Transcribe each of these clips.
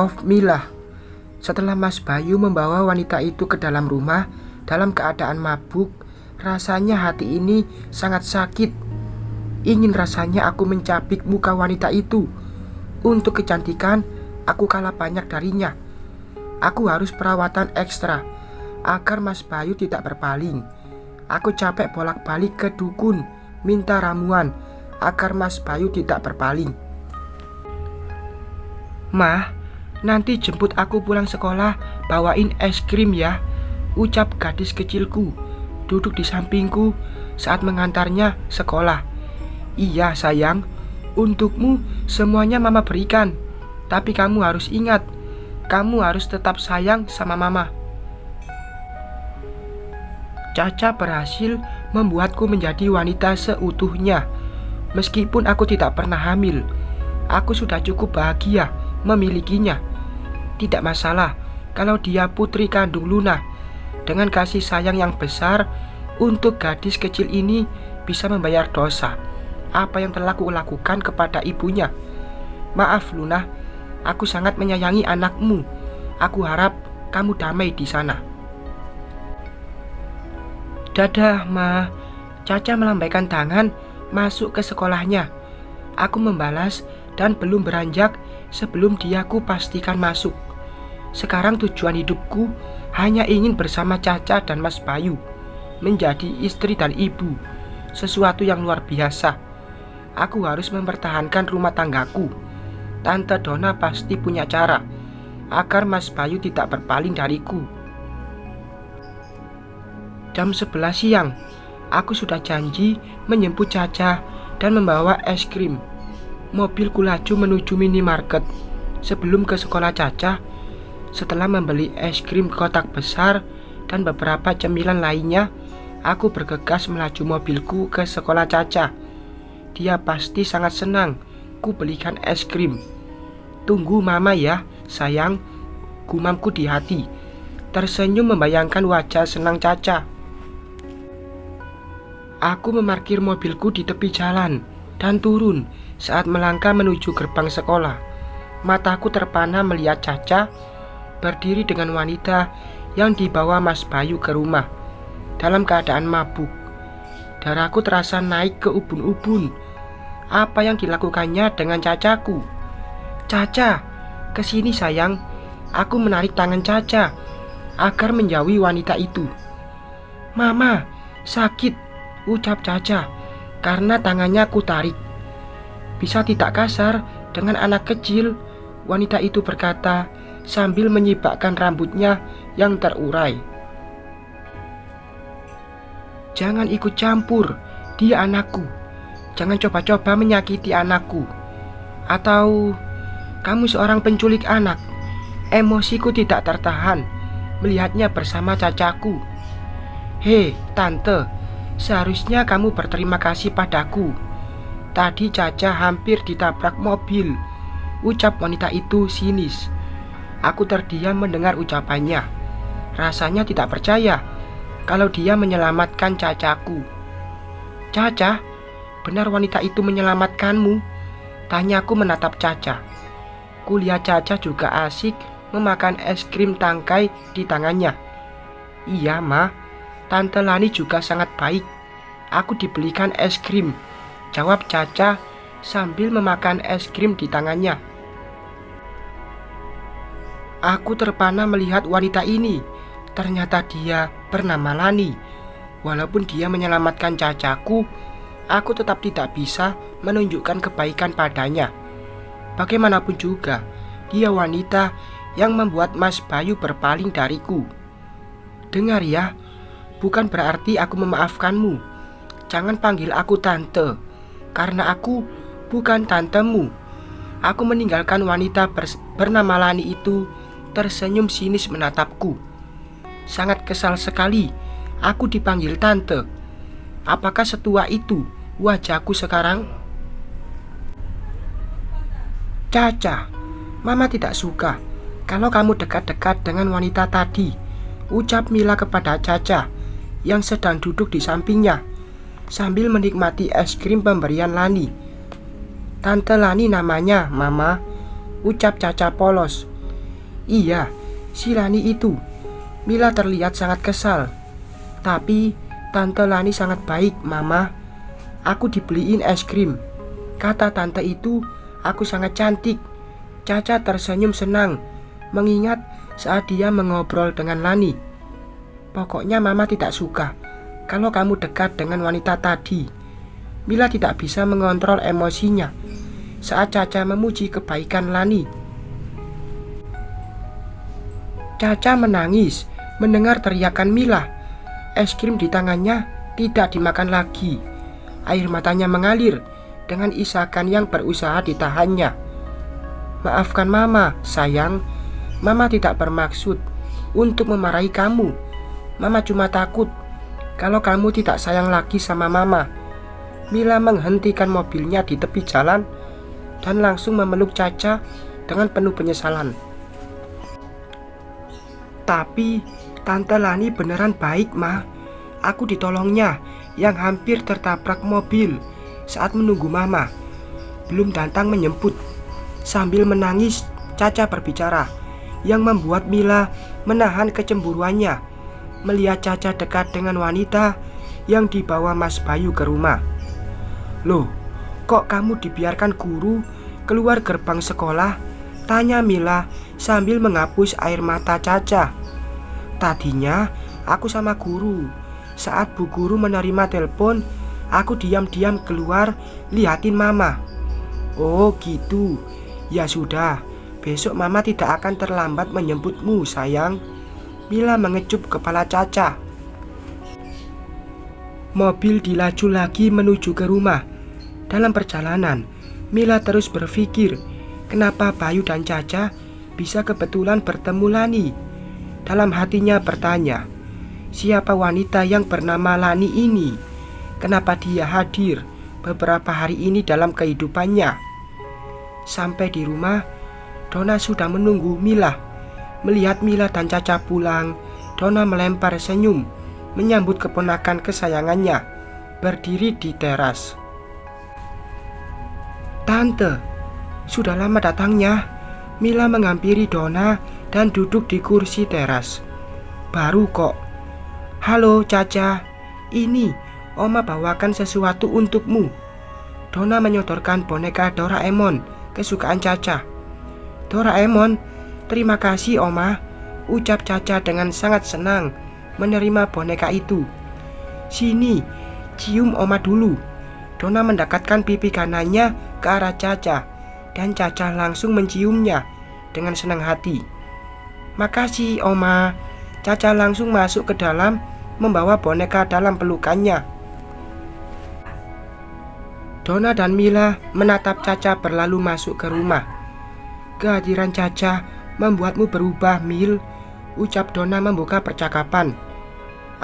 Maaf Mila, setelah Mas Bayu membawa wanita itu ke dalam rumah dalam keadaan mabuk, rasanya hati ini sangat sakit. Ingin rasanya aku mencabik muka wanita itu. Untuk kecantikan, aku kalah banyak darinya. Aku harus perawatan ekstra agar Mas Bayu tidak berpaling. Aku capek bolak-balik ke dukun minta ramuan agar Mas Bayu tidak berpaling. Mah, nanti jemput aku pulang sekolah, bawain es krim ya, ucap gadis kecilku duduk di sampingku saat mengantarnya sekolah. Iya sayang, untukmu semuanya mama berikan. Tapi kamu harus ingat, kamu harus tetap sayang sama mama. Caca berhasil membuatku menjadi wanita seutuhnya. Meskipun aku tidak pernah hamil, aku sudah cukup bahagia memilikinya. Tidak masalah kalau dia putri kandung Luna. Dengan kasih sayang yang besar untuk gadis kecil ini bisa membayar dosa apa yang telah aku lakukan kepada ibunya. Maaf Luna, aku sangat menyayangi anakmu. Aku harap kamu damai di sana. Dadah Ma. Caca melambaikan tangan masuk ke sekolahnya. Aku membalas dan belum beranjak sebelum dia ku pastikan masuk. Sekarang tujuan hidupku hanya ingin bersama Caca dan Mas Bayu, menjadi istri dan ibu, sesuatu yang luar biasa. Aku harus mempertahankan rumah tanggaku. Tante Donna pasti punya cara agar Mas Bayu tidak berpaling dariku. Jam 11 siang, aku sudah janji menjemput Caca dan membawa es krim. Mobilku laju menuju minimarket. Sebelum ke sekolah Caca, setelah membeli es krim kotak besar dan beberapa cemilan lainnya, aku bergegas melaju mobilku ke sekolah Caca. Dia pasti sangat senang ku belikan es krim. Tunggu mama ya sayang, gumamku di hati. Tersenyum membayangkan wajah senang Caca. Aku memarkir mobilku di tepi jalan dan turun saat melangkah menuju gerbang sekolah. Mataku terpana melihat Caca berdiri dengan wanita yang dibawa Mas Bayu ke rumah dalam keadaan mabuk. Darahku terasa naik ke ubun-ubun. Apa yang dilakukannya dengan Cacaku? Caca, kesini sayang. Aku menarik tangan Caca agar menjauhi wanita itu. Mama, sakit, ucap Caca karena tangannya aku tarik. Bisa tidak kasar dengan anak kecil, wanita itu berkata sambil menyibakkan rambutnya yang terurai. Jangan ikut campur, dia anakku. Jangan coba-coba menyakiti anakku. Atau kamu seorang penculik anak. Emosiku tidak tertahan melihatnya bersama Cacaku. Hei tante, seharusnya kamu berterima kasih padaku. Tadi Caca hampir ditabrak mobil, ucap wanita itu sinis. Aku terdiam mendengar ucapannya. Rasanya tidak percaya kalau dia menyelamatkan Cacaku. Caca, benar wanita itu menyelamatkanmu? Tanyaku menatap Caca. Kulihat Caca juga asik memakan es krim tangkai di tangannya. Iya Ma, Tante Lani juga sangat baik. Aku dibelikan es krim, jawab Caca sambil memakan es krim di tangannya. Aku terpana melihat wanita ini. Ternyata dia bernama Lani. Walaupun dia menyelamatkan Cacaku, aku tetap tidak bisa menunjukkan kebaikan padanya. Bagaimanapun juga, dia wanita yang membuat Mas Bayu berpaling dariku. Dengar ya, bukan berarti aku memaafkanmu. Jangan panggil aku tante, karena aku bukan tantemu. Aku meninggalkan wanita bernama Lani itu tersenyum sinis menatapku. Sangat kesal sekali aku dipanggil tante. Apakah setua itu wajahku sekarang? Caca, Mama tidak suka kalau kamu dekat-dekat dengan wanita tadi, ucap Mila kepada Caca yang sedang duduk di sampingnya sambil menikmati es krim pemberian Lani. Tante Lani namanya, Mama, ucap Caca polos. Iya, si Lani itu. Mila terlihat sangat kesal. Tapi Tante Lani sangat baik, Mama. Aku dibeliin es krim. Kata tante itu, aku sangat cantik. Caca tersenyum senang mengingat saat dia mengobrol dengan Lani. Pokoknya Mama tidak suka kalau kamu dekat dengan wanita tadi. Mila tidak bisa mengontrol emosinya saat Caca memuji kebaikan Lani. Caca menangis mendengar teriakan Mila. Es krim di tangannya tidak dimakan lagi. Air matanya mengalir dengan isakan yang berusaha ditahannya. Maafkan Mama, sayang. Mama tidak bermaksud untuk memarahi kamu. Mama cuma takut kalau kamu tidak sayang lagi sama Mama. Mila menghentikan mobilnya di tepi jalan dan langsung memeluk Caca dengan penuh penyesalan. Tapi Tante Lani beneran baik, Ma. Aku ditolongnya yang hampir tertabrak mobil saat menunggu Mama. Belum datang menjemput. Sambil menangis, Caca berbicara yang membuat Mila menahan kecemburuannya melihat Caca dekat dengan wanita yang dibawa Mas Bayu ke rumah. Loh, kok kamu dibiarkan guru keluar gerbang sekolah? Tanya Mila sambil menghapus air mata Caca. Tadinya aku sama guru. Saat Bu Guru menerima telepon, aku diam-diam keluar lihatin Mama. Oh gitu. Ya sudah, besok Mama tidak akan terlambat menjemputmu, sayang. Mila mengecup kepala Caca. Mobil dilaju lagi menuju ke rumah. Dalam perjalanan, Mila terus berpikir kenapa Bayu dan Caca bisa kebetulan bertemu Lani. Dalam hatinya bertanya, siapa wanita yang bernama Lani ini? Kenapa dia hadir beberapa hari ini dalam kehidupannya? Sampai di rumah, Donna sudah menunggu Mila. Melihat Mila dan Caca pulang, Donna melempar senyum menyambut keponakan kesayangannya berdiri di teras. Tante, sudah lama datangnya. Mila menghampiri Donna dan duduk di kursi teras. Baru kok. Halo Caca, ini Oma bawakan sesuatu untukmu. Donna menyodorkan boneka Doraemon kesukaan Caca. Doraemon, terima kasih Oma, ucap Caca dengan sangat senang menerima boneka itu. Sini, cium Oma dulu. Donna mendekatkan pipi kanannya ke arah Caca dan Caca langsung menciumnya dengan senang hati. Makasih Oma. Caca langsung masuk ke dalam membawa boneka dalam pelukannya. Donna dan Mila menatap Caca berlalu masuk ke rumah. Kehadiran Caca membuatmu berubah, Mil, ucap Donna membuka percakapan.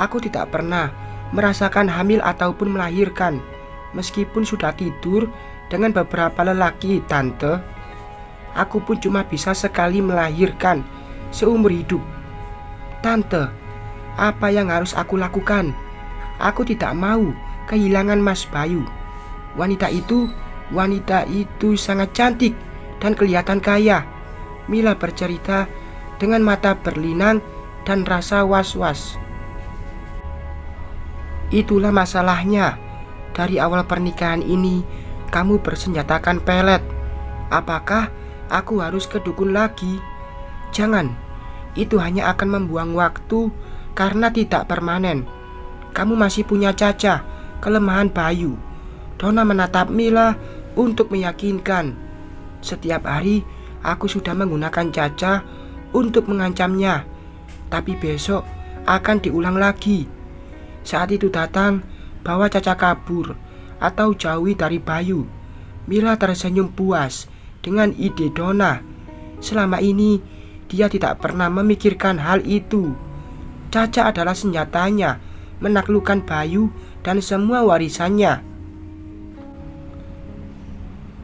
Aku tidak pernah merasakan hamil ataupun melahirkan, meskipun sudah tidur dengan beberapa lelaki, Tante. Aku pun cuma bisa sekali melahirkan seumur hidup. Tante, apa yang harus aku lakukan? Aku tidak mau kehilangan Mas Bayu. Wanita itu sangat cantik dan kelihatan kaya. Mila bercerita dengan mata berlinang dan rasa was-was. Itulah masalahnya. Dari awal pernikahan ini, kamu bersenjatakan pelet. Apakah aku harus ke dukun lagi? Jangan, itu hanya akan membuang waktu karena tidak permanen. Kamu masih punya Caca, kelemahan Bayu. Donna menatap Mila untuk meyakinkan. Setiap hari aku sudah menggunakan Caca untuk mengancamnya, tapi besok akan diulang lagi. Saat itu datang, bawa Caca kabur atau jauhi dari Bayu. Mila tersenyum puas dengan ide Donna. Selama ini dia tidak pernah memikirkan hal itu. Caca adalah senjatanya menaklukkan Bayu dan semua warisannya.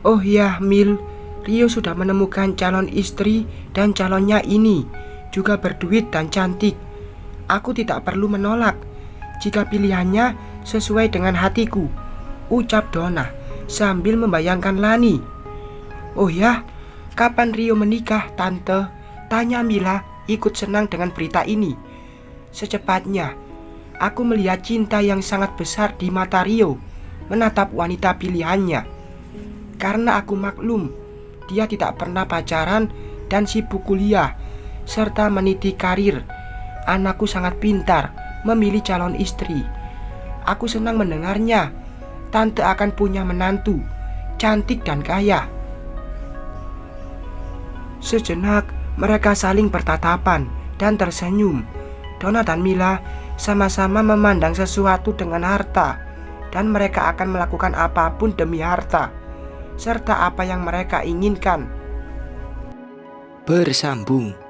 Oh ya, Mil, Rio sudah menemukan calon istri dan calonnya ini juga berduit dan cantik. Aku tidak perlu menolak jika pilihannya sesuai dengan hatiku, ucap Donna sambil membayangkan Lani. Oh ya, kapan Rio menikah, Tante? Tanya Mila ikut senang dengan berita ini. Secepatnya, aku melihat cinta yang sangat besar di mata Rio menatap wanita pilihannya. Karena aku maklum, dia tidak pernah pacaran dan sibuk kuliah, serta meniti karir. Anakku sangat pintar memilih calon istri. Aku senang mendengarnya. Tante akan punya menantu, cantik dan kaya. Sejenak, mereka saling bertatapan dan tersenyum. Donna dan Mila sama-sama memandang sesuatu dengan harta, dan mereka akan melakukan apapun demi harta, serta apa yang mereka inginkan. Bersambung.